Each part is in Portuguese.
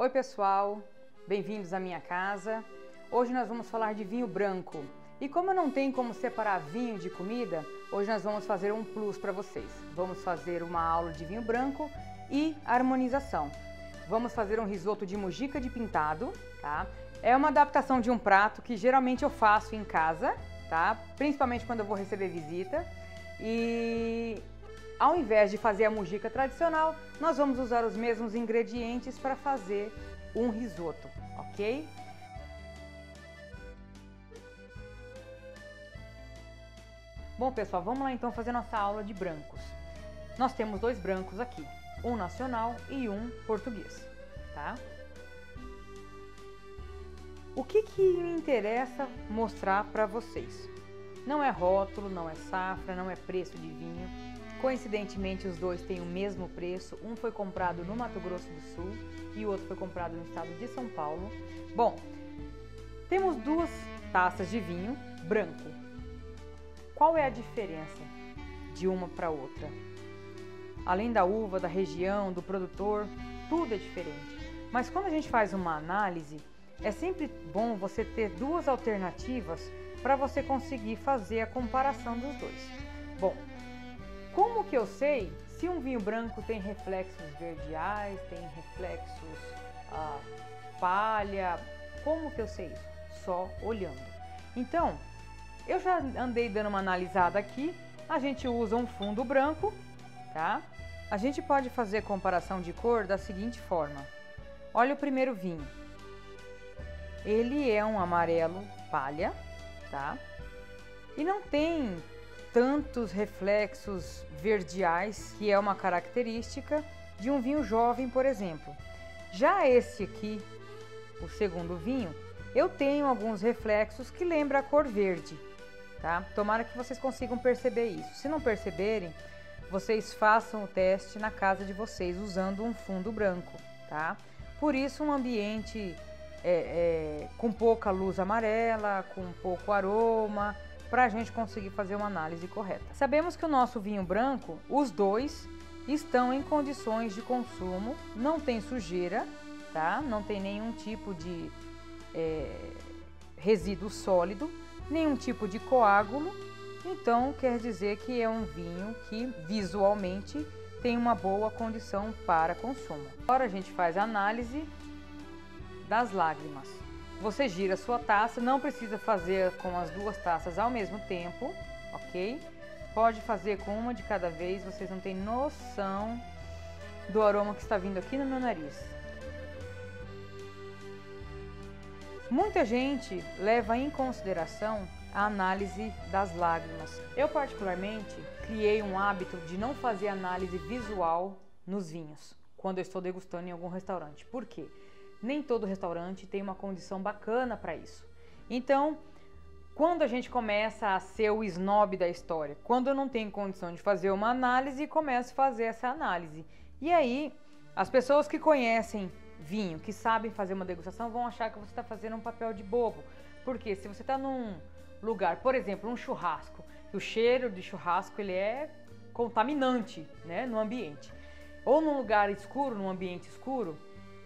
Oi pessoal, bem-vindos à minha casa. Hoje nós vamos falar de vinho branco. E como não tem como separar vinho de comida, hoje nós vamos fazer um plus para vocês. Vamos fazer uma aula de vinho branco e harmonização. Vamos fazer um risoto de mojica de pintado, tá? É uma adaptação de um prato que geralmente eu faço em casa, tá? Principalmente quando eu vou receber visita. E ao invés de fazer a mojica tradicional, nós vamos usar os mesmos ingredientes para fazer um risoto, ok? Bom pessoal, vamos lá então fazer nossa aula de brancos. Nós temos dois brancos aqui, um nacional e um português, tá? O que me interessa mostrar para vocês? Não é rótulo, não é safra, não é preço de vinho. Coincidentemente, os dois têm o mesmo preço. Um foi comprado no Mato Grosso do Sul e o outro foi comprado no estado de São Paulo. Bom, temos duas taças de vinho branco. Qual é a diferença de uma para outra? Além da uva, da região, do produtor, tudo é diferente. Mas quando a gente faz uma análise, é sempre bom você ter duas alternativas para você conseguir fazer a comparação dos dois. Bom, como que eu sei se um vinho branco tem reflexos verdeais, tem reflexos palha? Como que eu sei isso? Só olhando. Então, eu já andei dando uma analisada aqui. A gente usa um fundo branco, tá? A gente pode fazer comparação de cor da seguinte forma. Olha o primeiro vinho. Ele é um amarelo palha, tá? E não tem tantos reflexos verdeais, que é uma característica de um vinho jovem, por exemplo. Já esse aqui, o segundo vinho, eu tenho alguns reflexos que lembram a cor verde, tá? Tomara que vocês consigam perceber isso. Se não perceberem, vocês façam o teste na casa de vocês usando um fundo branco, tá? Por isso um ambiente com pouca luz amarela, com pouco aroma, para a gente conseguir fazer uma análise correta. Sabemos que o nosso vinho branco, os dois, estão em condições de consumo, não tem sujeira, tá? Não tem nenhum tipo de resíduo sólido, nenhum tipo de coágulo, então quer dizer que é um vinho que visualmente tem uma boa condição para consumo. Agora a gente faz a análise das lágrimas. Você gira a sua taça, não precisa fazer com as duas taças ao mesmo tempo, ok? Pode fazer com uma de cada vez, vocês não têm noção do aroma que está vindo aqui no meu nariz. Muita gente leva em consideração a análise das lágrimas. Eu particularmente criei um hábito de não fazer análise visual nos vinhos, quando eu estou degustando em algum restaurante. Por quê? Nem todo restaurante tem uma condição bacana para isso. Então, quando a gente começa a ser o snob da história, quando eu não tenho condição de fazer uma análise, começo a fazer essa análise. E aí, as pessoas que conhecem vinho, que sabem fazer uma degustação, vão achar que você está fazendo um papel de bobo. Porque se você está num lugar, por exemplo, um churrasco, o cheiro de churrasco ele é contaminante, né, no ambiente. Ou num lugar escuro, num ambiente escuro,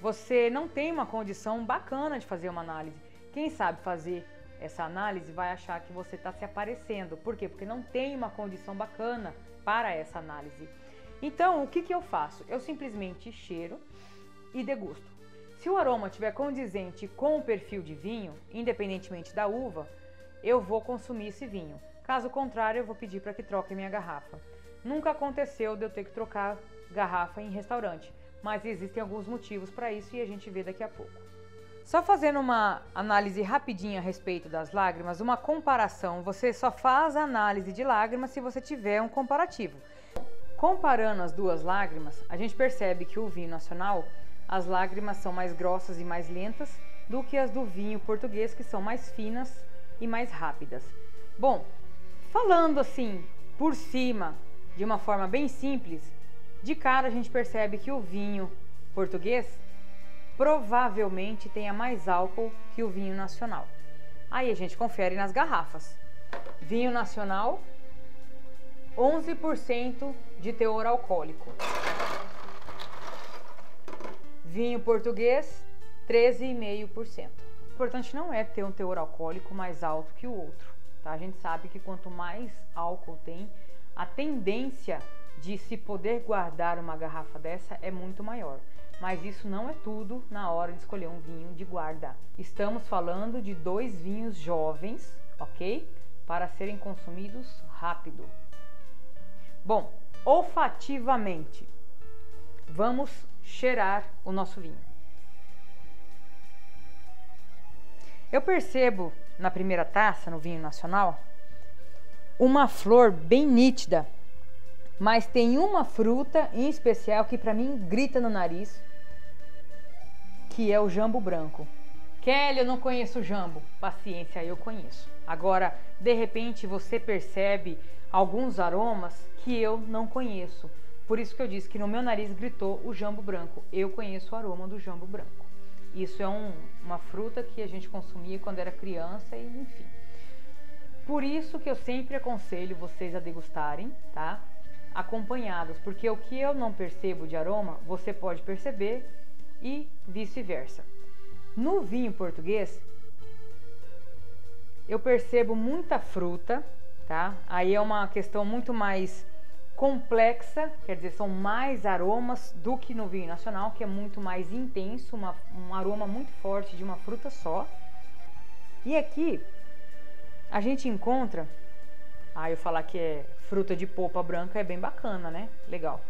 você não tem uma condição bacana de fazer uma análise. Quem sabe fazer essa análise vai achar que você está se aparecendo. Por quê? Porque não tem uma condição bacana para essa análise. Então, o que eu faço? Eu simplesmente cheiro e degusto. Se o aroma estiver condizente com o perfil de vinho, independentemente da uva, eu vou consumir esse vinho. Caso contrário, eu vou pedir para que troque a minha garrafa. Nunca aconteceu de eu ter que trocar garrafa em restaurante, mas existem alguns motivos para isso e a gente vê daqui a pouco. Só fazendo uma análise rapidinha a respeito das lágrimas, uma comparação, você só faz a análise de lágrimas se você tiver um comparativo. Comparando as duas lágrimas, a gente percebe que o vinho nacional, as lágrimas são mais grossas e mais lentas do que as do vinho português, que são mais finas e mais rápidas. Bom, falando assim, por cima, de uma forma bem simples, de cara a gente percebe que o vinho português provavelmente tenha mais álcool que o vinho nacional. Aí a gente confere nas garrafas. Vinho nacional, 11% de teor alcoólico. Vinho português, 13,5%. O importante não é ter um teor alcoólico mais alto que o outro, tá? A gente sabe que quanto mais álcool tem, a tendência de se poder guardar uma garrafa dessa é muito maior. Mas isso não é tudo na hora de escolher um vinho de guarda. Estamos falando de 2 vinhos jovens, ok? Para serem consumidos rápido. Bom, olfativamente, vamos cheirar o nosso vinho. Eu percebo na primeira taça, no vinho nacional, uma flor bem nítida, mas tem uma fruta em especial que para mim grita no nariz, que é o jambo branco. Kelly, eu não conheço o jambo. Paciência, eu conheço. Agora, de repente, você percebe alguns aromas que eu não conheço. Por isso que eu disse que no meu nariz gritou o jambo branco. Eu conheço o aroma do jambo branco. Isso é uma fruta que a gente consumia quando era criança e enfim. Por isso que eu sempre aconselho vocês a degustarem, tá? Acompanhados, porque o que eu não percebo de aroma, você pode perceber e vice-versa. No vinho português, eu percebo muita fruta, tá? Aí é uma questão muito mais complexa, quer dizer, são mais aromas do que no vinho nacional, que é muito mais intenso, um aroma muito forte de uma fruta só. E aqui a gente encontra, eu falar que é fruta de polpa branca é bem bacana, né? Legal.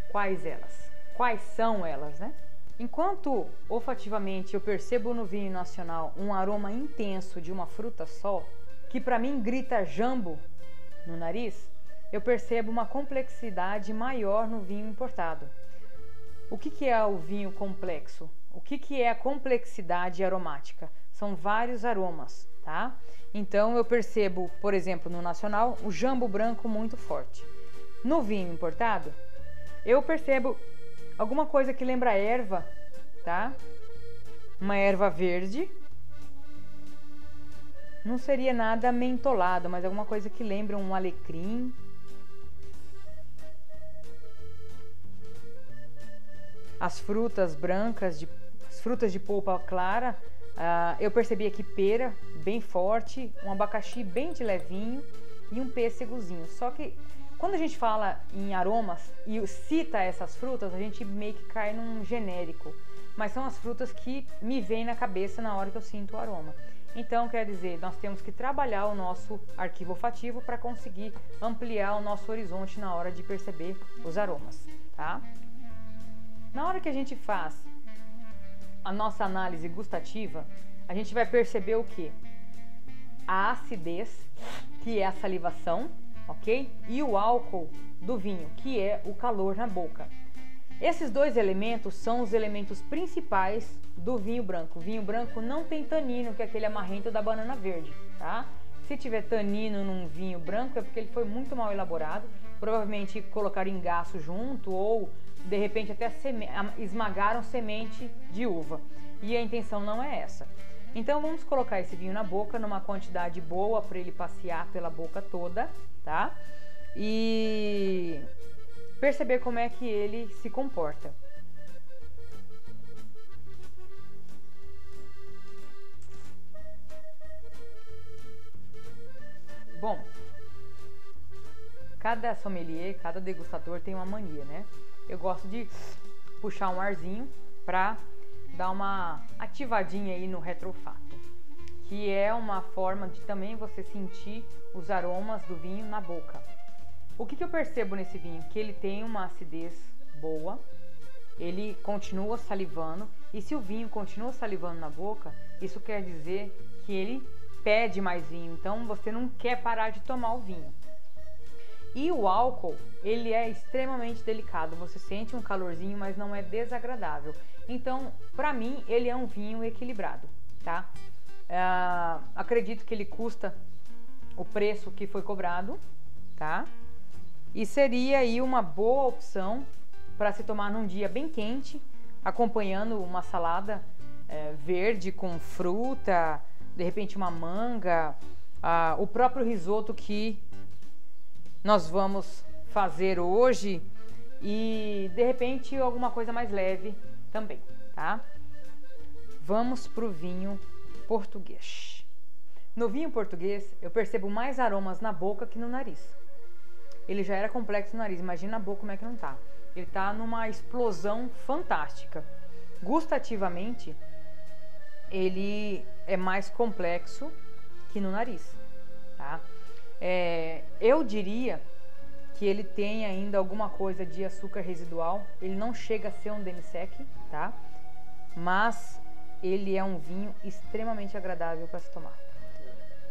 Quais elas? Quais são elas, né? Enquanto olfativamente eu percebo no vinho nacional um aroma intenso de uma fruta só, que para mim grita jambo no nariz, eu percebo uma complexidade maior no vinho importado. O que é o vinho complexo? O que é a complexidade aromática? São vários aromas, tá? Então eu percebo, por exemplo, no nacional, o jambo branco muito forte. No vinho importado, eu percebo alguma coisa que lembra erva, tá? Uma erva verde. Não seria nada mentolado, mas alguma coisa que lembra um alecrim. As frutas brancas, as frutas de polpa clara, eu percebi aqui pera bem forte, um abacaxi bem de levinho e um pêssegozinho. Só que quando a gente fala em aromas e cita essas frutas, a gente meio que cai num genérico. Mas são as frutas que me vêm na cabeça na hora que eu sinto o aroma. Então, quer dizer, nós temos que trabalhar o nosso arquivo olfativo para conseguir ampliar o nosso horizonte na hora de perceber os aromas, tá? Na hora que a gente faz a nossa análise gustativa, a gente vai perceber o quê? A acidez, que é a salivação, ok? E o álcool do vinho, que é o calor na boca. Esses dois elementos são os elementos principais do vinho branco. O vinho branco não tem tanino, que é aquele amarrento da banana verde, tá? Se tiver tanino num vinho branco é porque ele foi muito mal elaborado. Provavelmente colocaram engaço junto ou de repente até esmagaram semente de uva. E a intenção não é essa. Então vamos colocar esse vinho na boca numa quantidade boa para ele passear pela boca toda, tá? E perceber como é que ele se comporta. Bom, cada sommelier, cada degustador tem uma mania, né? Eu gosto de puxar um arzinho para dar uma ativadinha aí no retroolfato, que é uma forma de também você sentir os aromas do vinho na boca. O que eu percebo nesse vinho? Que ele tem uma acidez boa, ele continua salivando, e se o vinho continua salivando na boca, isso quer dizer que ele pede mais vinho, então você não quer parar de tomar o vinho. E o álcool, ele é extremamente delicado, você sente um calorzinho, mas não é desagradável. Então, para mim, ele é um vinho equilibrado, tá? Acredito que ele custa o preço que foi cobrado, tá? E seria aí uma boa opção para se tomar num dia bem quente, acompanhando uma salada verde com fruta, de repente uma manga, o próprio risoto que nós vamos fazer hoje e de repente alguma coisa mais leve também, tá? Vamos para o vinho português. No vinho português, eu percebo mais aromas na boca que no nariz. Ele já era complexo no nariz, imagina na boca como é que não tá. Ele tá numa explosão fantástica. Gustativamente, ele é mais complexo que no nariz, tá? Eu diria que ele tem ainda alguma coisa de açúcar residual. Ele não chega a ser um demi-sec, tá? Mas ele é um vinho extremamente agradável para se tomar.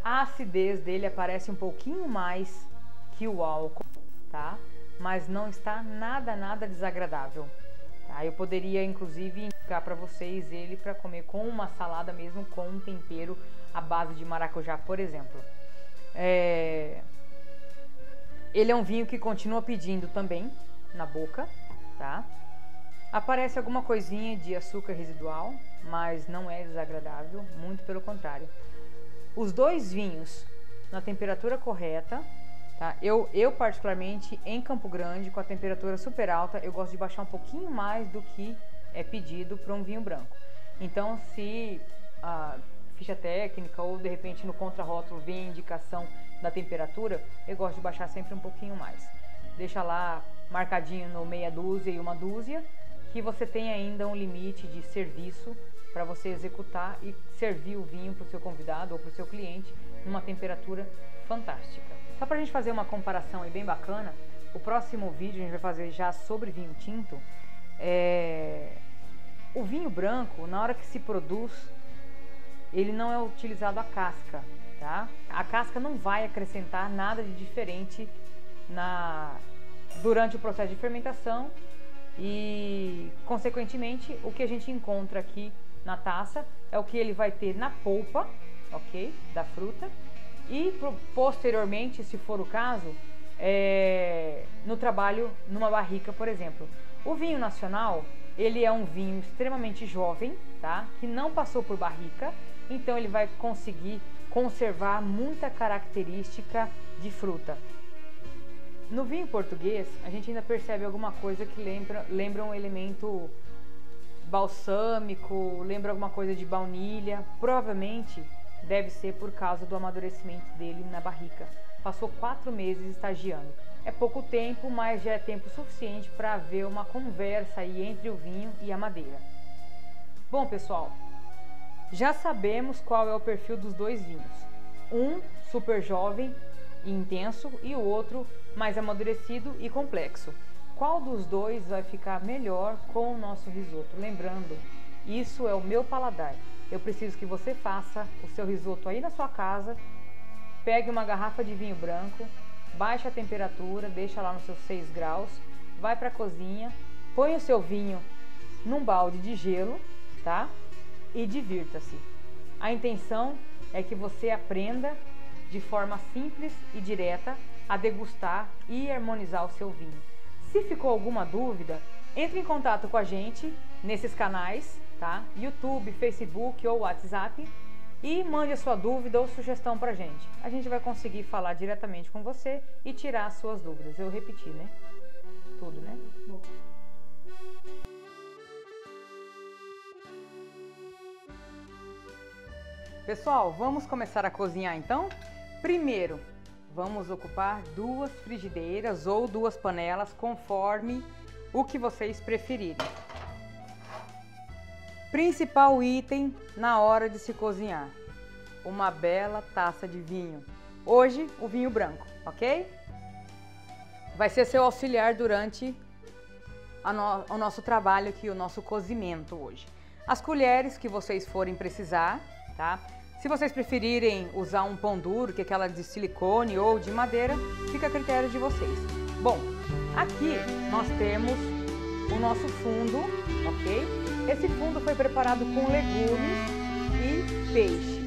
A acidez dele aparece um pouquinho mais que o álcool, tá? Mas não está nada desagradável. Tá? Eu poderia inclusive indicar para vocês ele para comer com uma salada mesmo, com um tempero à base de maracujá, por exemplo. Ele é um vinho que continua pedindo também na boca, tá? Aparece alguma coisinha de açúcar residual, mas não é desagradável, muito pelo contrário. Os dois vinhos na temperatura correta, tá? Eu particularmente em Campo Grande, com a temperatura super alta, eu gosto de baixar um pouquinho mais do que é pedido para um vinho branco. Então, se a ficha técnica ou de repente no contrarótulo vem a indicação da temperatura, eu gosto de baixar sempre um pouquinho mais. Deixa lá marcadinho no meia dúzia e uma dúzia, que você tem ainda um limite de serviço para você executar e servir o vinho para o seu convidado ou para o seu cliente numa temperatura fantástica. Só para a gente fazer uma comparação aí bem bacana, o próximo vídeo a gente vai fazer já sobre vinho tinto. O vinho branco, na hora que se produz, ele não é utilizado a casca, tá? A casca não vai acrescentar nada de diferente durante o processo de fermentação e, consequentemente, o que a gente encontra aqui na taça é o que ele vai ter na polpa, ok? Da fruta e posteriormente, se for o caso, no trabalho numa barrica, por exemplo. O vinho nacional, ele é um vinho extremamente jovem, tá? Que não passou por barrica, então ele vai conseguir conservar muita característica de fruta. No vinho português, a gente ainda percebe alguma coisa que lembra um elemento balsâmico, lembra alguma coisa de baunilha. Provavelmente deve ser por causa do amadurecimento dele na barrica. Passou 4 meses estagiando. É pouco tempo, mas já é tempo suficiente para haver uma conversa aí entre o vinho e a madeira. Bom, pessoal, já sabemos qual é o perfil dos dois vinhos. Um super jovem e intenso e o outro mais amadurecido e complexo. Qual dos dois vai ficar melhor com o nosso risoto? Lembrando, isso é o meu paladar. Eu preciso que você faça o seu risoto aí na sua casa, pegue uma garrafa de vinho branco, baixe a temperatura, deixa lá nos seus 6 graus, vai para a cozinha, põe o seu vinho num balde de gelo, tá? E divirta-se. A intenção é que você aprenda de forma simples e direta a degustar e harmonizar o seu vinho. Se ficou alguma dúvida, entre em contato com a gente nesses canais, tá? YouTube, Facebook ou WhatsApp e mande a sua dúvida ou sugestão pra gente. A gente vai conseguir falar diretamente com você e tirar as suas dúvidas. Eu repeti, né? Tudo, né? Bom. Pessoal, vamos começar a cozinhar então? Primeiro, vamos ocupar 2 frigideiras ou 2 panelas, conforme o que vocês preferirem. Principal item na hora de se cozinhar: uma bela taça de vinho. Hoje, o vinho branco, ok? Vai ser seu auxiliar durante o nosso trabalho aqui, o nosso cozimento hoje. As colheres que vocês forem precisar, tá? Se vocês preferirem usar um pão duro, que é aquela de silicone ou de madeira, fica a critério de vocês. Bom, aqui nós temos o nosso fundo, ok? Esse fundo foi preparado com legumes e peixe.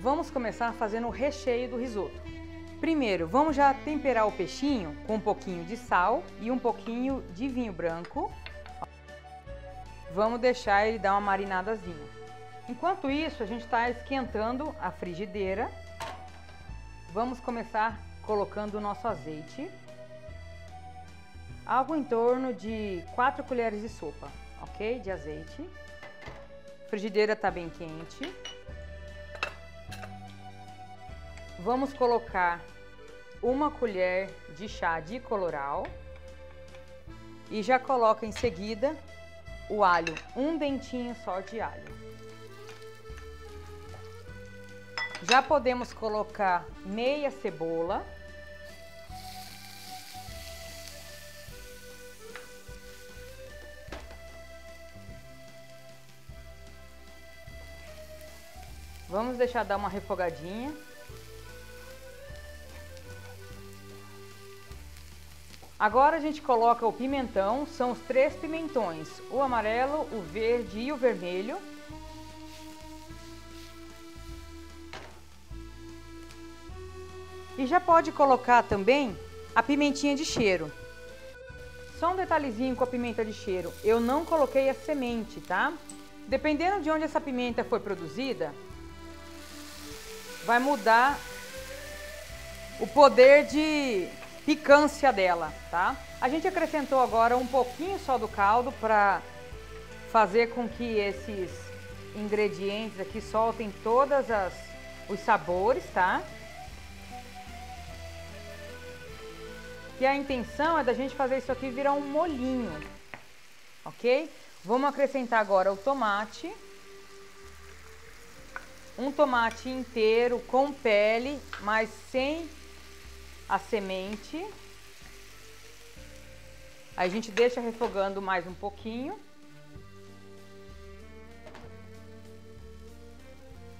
Vamos começar fazendo o recheio do risoto. Primeiro, vamos já temperar o peixinho com um pouquinho de sal e um pouquinho de vinho branco. Vamos deixar ele dar uma marinadazinha. Enquanto isso, a gente está esquentando a frigideira. Vamos começar colocando o nosso azeite. Algo em torno de 4 colheres de sopa, ok? De azeite. A frigideira está bem quente. Vamos colocar 1 colher de chá de colorau e já coloca em seguida o alho, um dentinho só de alho. Já podemos colocar meia cebola. Vamos deixar dar uma refogadinha. Agora a gente coloca o pimentão, são os 3 pimentões, o amarelo, o verde e o vermelho. E já pode colocar também a pimentinha de cheiro. Só um detalhezinho com a pimenta de cheiro, eu não coloquei a semente, tá? Dependendo de onde essa pimenta foi produzida, vai mudar o poder de picância dela, tá? A gente acrescentou agora um pouquinho só do caldo para fazer com que esses ingredientes aqui soltem todos os sabores, tá? E a intenção é da gente fazer isso aqui virar um molhinho, ok? Vamos acrescentar agora o tomate. Um tomate inteiro com pele, mas sem a semente. Aí a gente deixa refogando mais um pouquinho.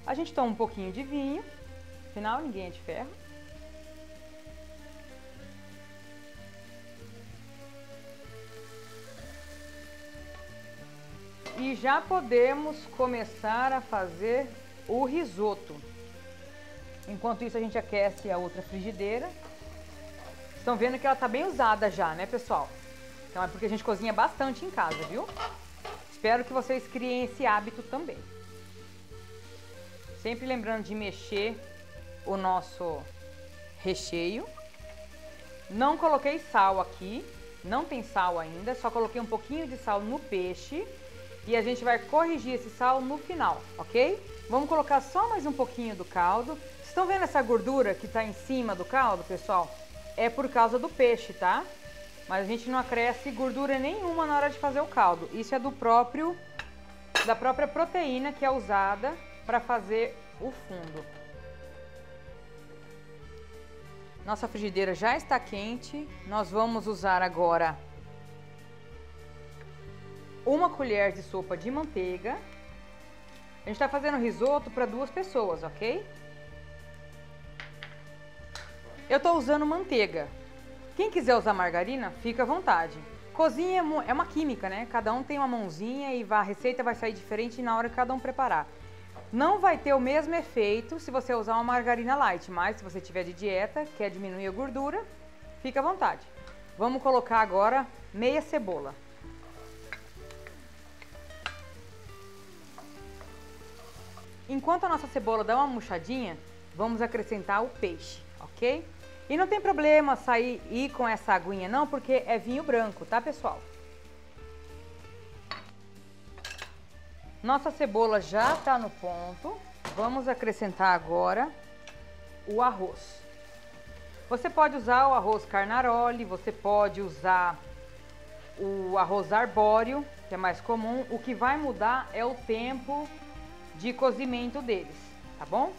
A gente toma um pouquinho de vinho, afinal ninguém é de ferro. E já podemos começar a fazer o risoto. Enquanto isso a gente aquece a outra frigideira. Estão vendo que ela tá bem usada já, né, pessoal? Então é porque a gente cozinha bastante em casa, viu? Espero que vocês criem esse hábito também. Sempre lembrando de mexer o nosso recheio. Não coloquei sal aqui, não tem sal ainda, só coloquei um pouquinho de sal no peixe. E a gente vai corrigir esse sal no final, ok? Vamos colocar só mais um pouquinho do caldo. Estão vendo essa gordura que está em cima do caldo, pessoal? É por causa do peixe, tá? Mas a gente não acresce gordura nenhuma na hora de fazer o caldo. Isso é da própria proteína que é usada para fazer o fundo. Nossa frigideira já está quente. Nós vamos usar agora 1 colher de sopa de manteiga. A gente está fazendo risoto para 2 pessoas, ok? Eu estou usando manteiga. Quem quiser usar margarina, fica à vontade. Cozinha é uma química, né? Cada um tem uma mãozinha e a receita vai sair diferente na hora que cada um preparar. Não vai ter o mesmo efeito se você usar uma margarina light, mas se você tiver de dieta, quer diminuir a gordura, fica à vontade. Vamos colocar agora meia cebola. Enquanto a nossa cebola dá uma murchadinha, vamos acrescentar o peixe, ok? E não tem problema ir com essa aguinha não, porque é vinho branco, tá, pessoal? Nossa cebola já tá no ponto. Vamos acrescentar agora o arroz. Você pode usar o arroz Carnaroli, você pode usar o arroz arbóreo, que é mais comum. O que vai mudar é o tempo de cozimento deles, tá bom?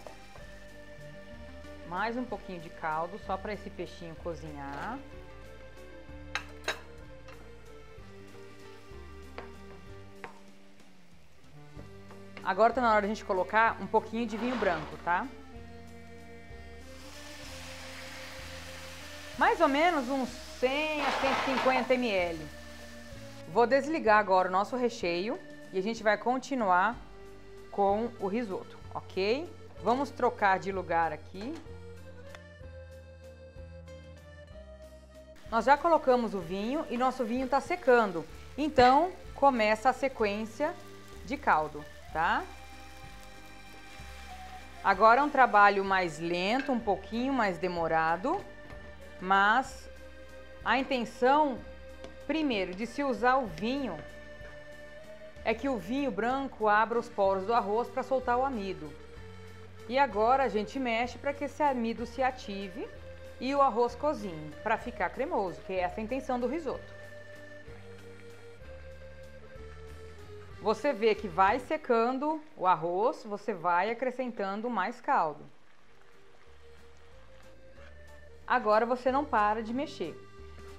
Mais um pouquinho de caldo, só para esse peixinho cozinhar. Agora tá na hora de a gente colocar um pouquinho de vinho branco, tá? Mais ou menos uns 100 a 150 ml. Vou desligar agora o nosso recheio e a gente vai continuar com o risoto, ok? Vamos trocar de lugar aqui. Nós já colocamos o vinho e nosso vinho está secando. Então, começa a sequência de caldo, tá? Agora é um trabalho mais lento, um pouquinho mais demorado, mas a intenção, primeiro, de se usar o vinho, é que o vinho branco abra os poros do arroz para soltar o amido. E agora a gente mexe para que esse amido se ative e o arroz cozinhe, para ficar cremoso, que é essa a intenção do risoto. Você vê que vai secando o arroz, você vai acrescentando mais caldo. Agora você não para de mexer.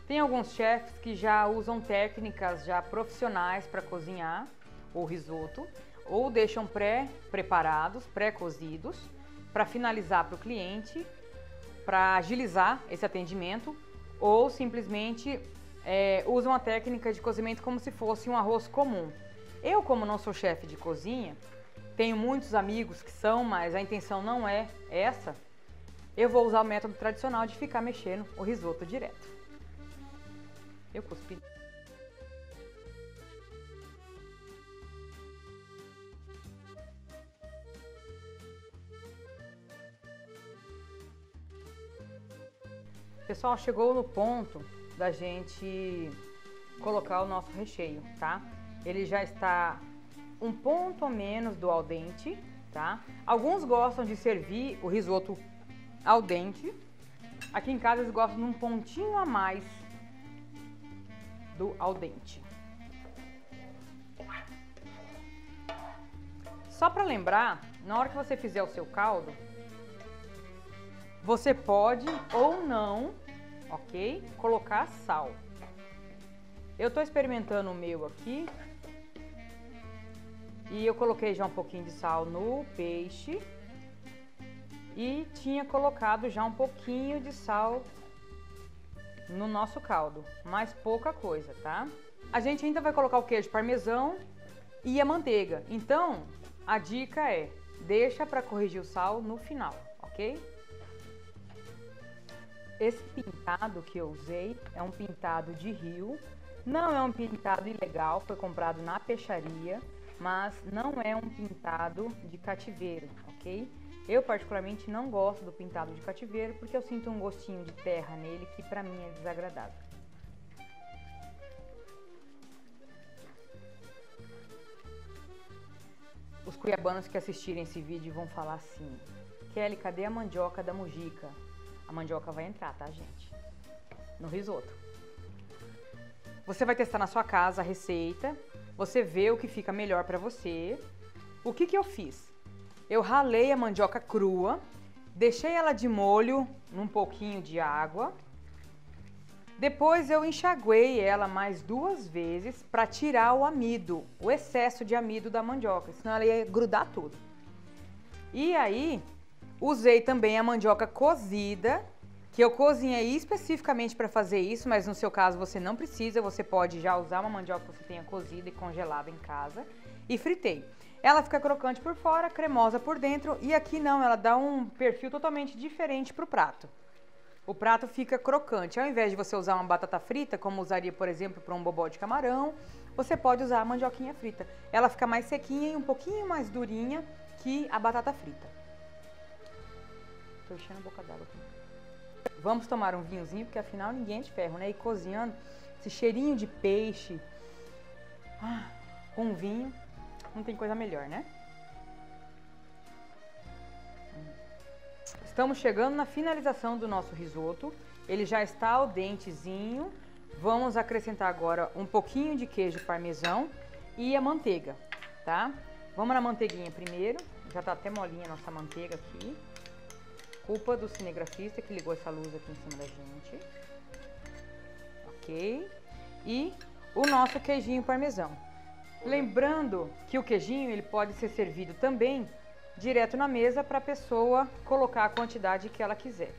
Tem alguns chefes que já usam técnicas já profissionais para cozinhar o risoto, ou deixam pré-preparados, pré-cozidos, para finalizar para o cliente, para agilizar esse atendimento, ou simplesmente usam a técnica de cozimento como se fosse um arroz comum. Eu, como não sou chefe de cozinha, tenho muitos amigos que são, mas a intenção não é essa, eu vou usar o método tradicional de ficar mexendo o risoto direto. Eu cuspi. Pessoal, chegou no ponto da gente colocar o nosso recheio, tá? Ele já está um ponto a menos do al dente, tá? Alguns gostam de servir o risoto al dente. Aqui em casa eles gostam de um pontinho a mais do al dente. Só para lembrar, na hora que você fizer o seu caldo, você pode ou não, ok? Colocar sal. Eu tô experimentando o meu aqui. E eu coloquei já um pouquinho de sal no peixe. E tinha colocado já um pouquinho de sal no nosso caldo. Mas pouca coisa, tá? A gente ainda vai colocar o queijo parmesão e a manteiga. Então, a dica é, deixa para corrigir o sal no final, ok? Esse pintado que eu usei é um pintado de rio. Não é um pintado ilegal, foi comprado na peixaria, mas não é um pintado de cativeiro, ok? Eu particularmente não gosto do pintado de cativeiro porque eu sinto um gostinho de terra nele que pra mim é desagradável. Os cuiabanos que assistirem esse vídeo vão falar assim: Kelly, cadê a mandioca da Mujica? A mandioca vai entrar, tá, gente? No risoto. Você vai testar na sua casa a receita, você vê o que fica melhor pra você. O que eu fiz? Eu ralei a mandioca crua, deixei ela de molho num pouquinho de água. Depois eu enxaguei ela mais 2 vezes para tirar o amido, o excesso de amido da mandioca, senão ela ia grudar tudo. E aí, usei também a mandioca cozida, que eu cozinhei especificamente para fazer isso, mas no seu caso você não precisa, você pode já usar uma mandioca que você tenha cozida e congelada em casa. E fritei. Ela fica crocante por fora, cremosa por dentro, e aqui não, ela dá um perfil totalmente diferente para o prato. O prato fica crocante. Ao invés de você usar uma batata frita, como usaria, por exemplo, para um bobó de camarão, você pode usar a mandioquinha frita. Ela fica mais sequinha e um pouquinho mais durinha que a batata frita. Tô enchendo a boca d'água aqui. Vamos tomar um vinhozinho, porque afinal ninguém é de ferro, né? E cozinhando, esse cheirinho de peixe com vinho, não tem coisa melhor, né? Estamos chegando na finalização do nosso risoto. Ele já está al dentezinho. Vamos acrescentar agora um pouquinho de queijo parmesão e a manteiga, tá? Vamos na manteiguinha primeiro. Já tá até molinha a nossa manteiga aqui. Culpa do cinegrafista que ligou essa luz aqui em cima da gente. Ok. E o nosso queijinho parmesão. Lembrando que o queijinho ele pode ser servido também direto na mesa para a pessoa colocar a quantidade que ela quiser.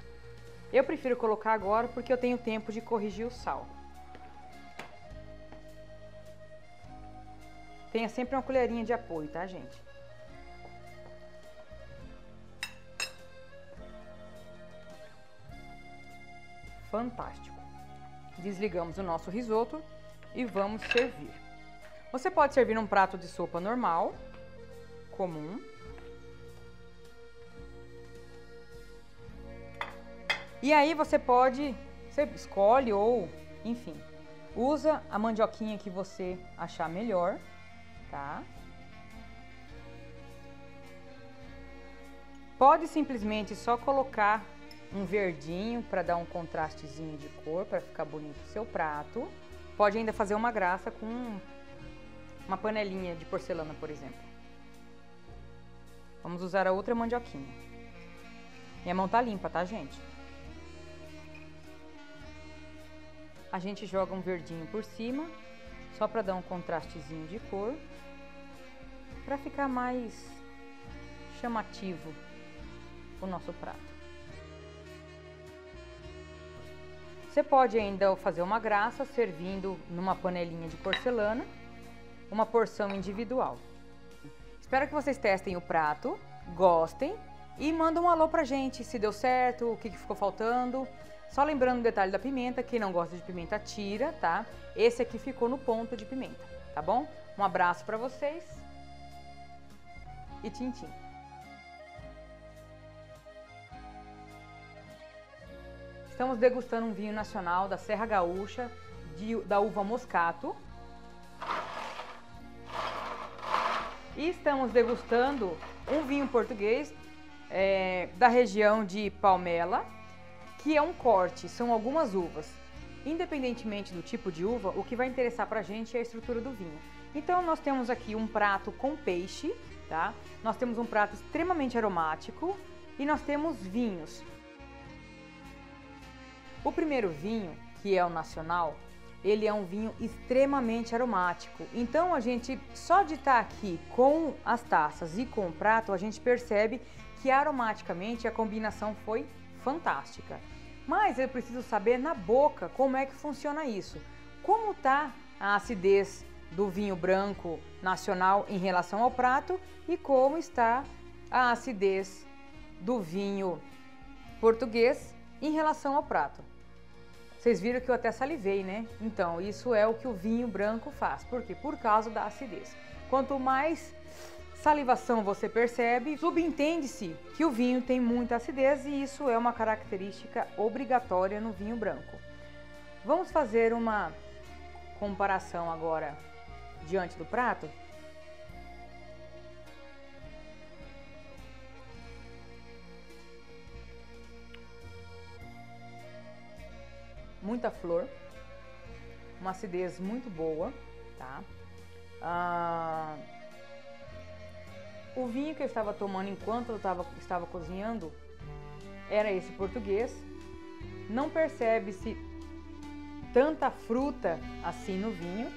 Eu prefiro colocar agora porque eu tenho tempo de corrigir o sal. Tenha sempre uma colherinha de apoio, tá, gente? Fantástico. Desligamos o nosso risoto e vamos servir. Você pode servir num prato de sopa normal, comum. E aí você escolhe ou, enfim, usa a mandioquinha que você achar melhor, tá? Pode simplesmente só colocar um verdinho para dar um contrastezinho de cor, para ficar bonito o seu prato. Pode ainda fazer uma graça com uma panelinha de porcelana, por exemplo. Vamos usar a outra mandioquinha. Minha mão tá limpa, tá, gente? A gente joga um verdinho por cima, só para dar um contrastezinho de cor, para ficar mais chamativo o nosso prato. Você pode ainda fazer uma graça servindo numa panelinha de porcelana, uma porção individual. Espero que vocês testem o prato, gostem e mandem um alô pra gente se deu certo, o que ficou faltando. Só lembrando o detalhe da pimenta, quem não gosta de pimenta tira, tá? Esse aqui ficou no ponto de pimenta, tá bom? Um abraço pra vocês e tchim tchim. Estamos degustando um vinho nacional da Serra Gaúcha, da uva Moscato. E estamos degustando um vinho português da região de Palmela, que é um corte, são algumas uvas. Independentemente do tipo de uva, o que vai interessar pra gente é a estrutura do vinho. Então nós temos aqui um prato com peixe, tá? Nós temos um prato extremamente aromático e nós temos vinhos. O primeiro vinho, que é o nacional, ele é um vinho extremamente aromático. Então a gente, só de estar aqui com as taças e com o prato, a gente percebe que aromaticamente a combinação foi fantástica. Mas eu preciso saber na boca como é que funciona isso. Como tá a acidez do vinho branco nacional em relação ao prato e como está a acidez do vinho português em relação ao prato. Vocês viram que eu até salivei, né? Então, isso é o que o vinho branco faz. Por quê? Por causa da acidez. Quanto mais salivação você percebe, subentende-se que o vinho tem muita acidez e isso é uma característica obrigatória no vinho branco. Vamos fazer uma comparação agora diante do prato? Muita flor, uma acidez muito boa, tá? O vinho que eu estava tomando enquanto eu estava cozinhando era esse português. Não percebe-se tanta fruta assim no vinho.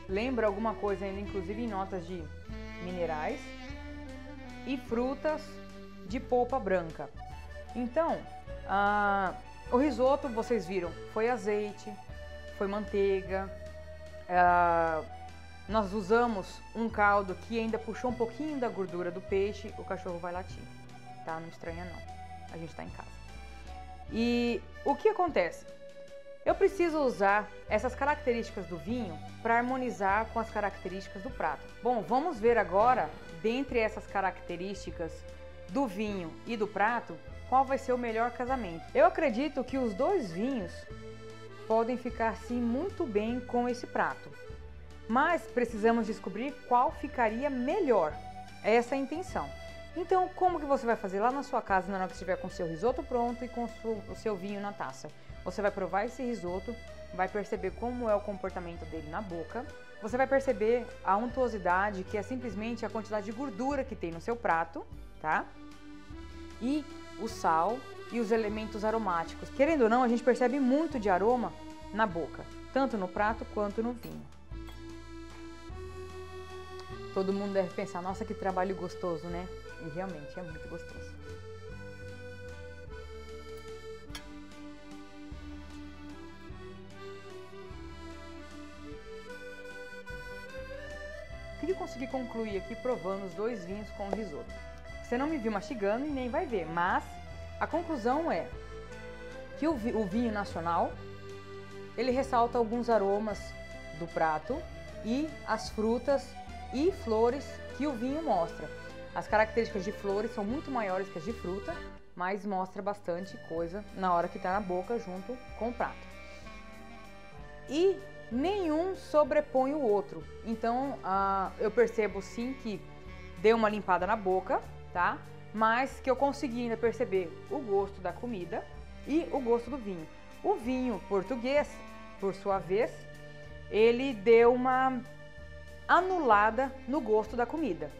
Lembra alguma coisa ainda, inclusive em notas de minerais e frutas de polpa branca. Então, o risoto, vocês viram, foi azeite, foi manteiga. Nós usamos um caldo que ainda puxou um pouquinho da gordura do peixe. O cachorro vai latir, tá? Não estranha não, a gente tá em casa. E o que acontece? Eu preciso usar essas características do vinho para harmonizar com as características do prato. Bom, vamos ver agora, dentre essas características do vinho e do prato, qual vai ser o melhor casamento. Eu acredito que os dois vinhos podem ficar sim muito bem com esse prato, mas precisamos descobrir qual ficaria melhor. Essa é a intenção. Então, como que você vai fazer lá na sua casa, na hora que estiver com o seu risoto pronto e com o seu vinho na taça? Você vai provar esse risoto, vai perceber como é o comportamento dele na boca. Você vai perceber a untuosidade, que é simplesmente a quantidade de gordura que tem no seu prato, tá? E o sal e os elementos aromáticos. Querendo ou não, a gente percebe muito de aroma na boca, tanto no prato quanto no vinho. Todo mundo deve pensar, nossa, que trabalho gostoso, né? E realmente é muito gostoso. Eu consegui concluir aqui provando os dois vinhos com o risoto. Você não me viu mastigando e nem vai ver, mas A conclusão é que o vinho nacional, ele ressalta alguns aromas do prato e as frutas e flores que o vinho mostra. As características de flores são muito maiores que as de fruta, mas mostra bastante coisa na hora que está na boca junto com o prato. E nenhum sobrepõe o outro. Então, eu percebo sim que deu uma limpada na boca, tá? Mas que eu consegui ainda perceber o gosto da comida e o gosto do vinho. O vinho português, por sua vez, ele deu uma anulada no gosto da comida.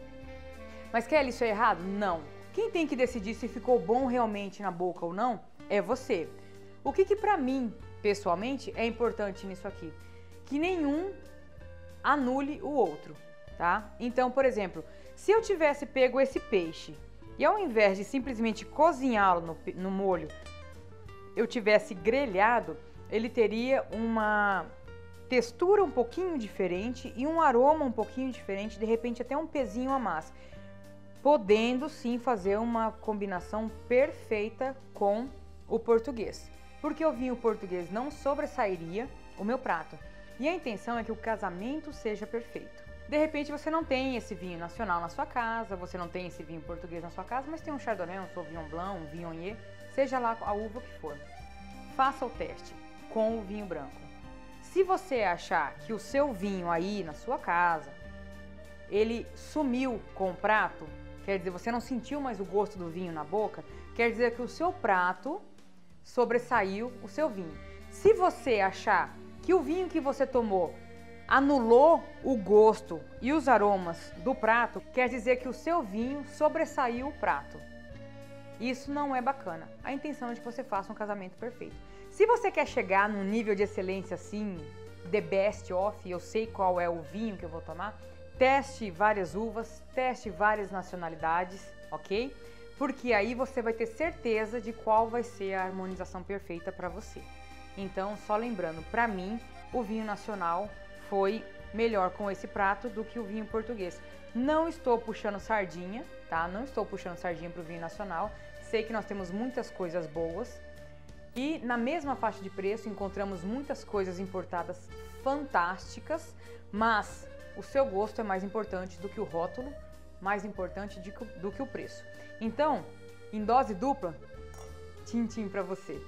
Mas Kelly, isso é errado? Não. Quem tem que decidir se ficou bom realmente na boca ou não é você. O que pra mim, pessoalmente, é importante nisso aqui? Que nenhum anule o outro, tá? Então, por exemplo, se eu tivesse pego esse peixe e ao invés de simplesmente cozinhá-lo no molho, eu tivesse grelhado, ele teria uma textura um pouquinho diferente e um aroma um pouquinho diferente, de repente até um pezinho a mais, podendo sim fazer uma combinação perfeita com o português, porque o vinho português não sobressairia o meu prato. E a intenção é que o casamento seja perfeito. De repente você não tem esse vinho nacional na sua casa, você não tem esse vinho português na sua casa, mas tem um Chardonnay, um Sauvignon Blanc, um Viognier, seja lá a uva que for. Faça o teste com o vinho branco. Se você achar que o seu vinho aí na sua casa, ele sumiu com o prato, quer dizer, você não sentiu mais o gosto do vinho na boca, quer dizer que o seu prato sobressaiu o seu vinho. Se você achar que o vinho que você tomou anulou o gosto e os aromas do prato, quer dizer que o seu vinho sobressaiu o prato. Isso não é bacana. A intenção é de que você faça um casamento perfeito. Se você quer chegar num nível de excelência assim, the best of, eu sei qual é o vinho que eu vou tomar, teste várias uvas, teste várias nacionalidades, ok? Porque aí você vai ter certeza de qual vai ser a harmonização perfeita para você. Então, só lembrando, para mim, o vinho nacional foi melhor com esse prato do que o vinho português. Não estou puxando sardinha, tá? Não estou puxando sardinha para o vinho nacional. Sei que nós temos muitas coisas boas e na mesma faixa de preço encontramos muitas coisas importadas fantásticas, mas o seu gosto é mais importante do que o rótulo, mais importante do que o preço. Então, em dose dupla, tchim-tchim para você.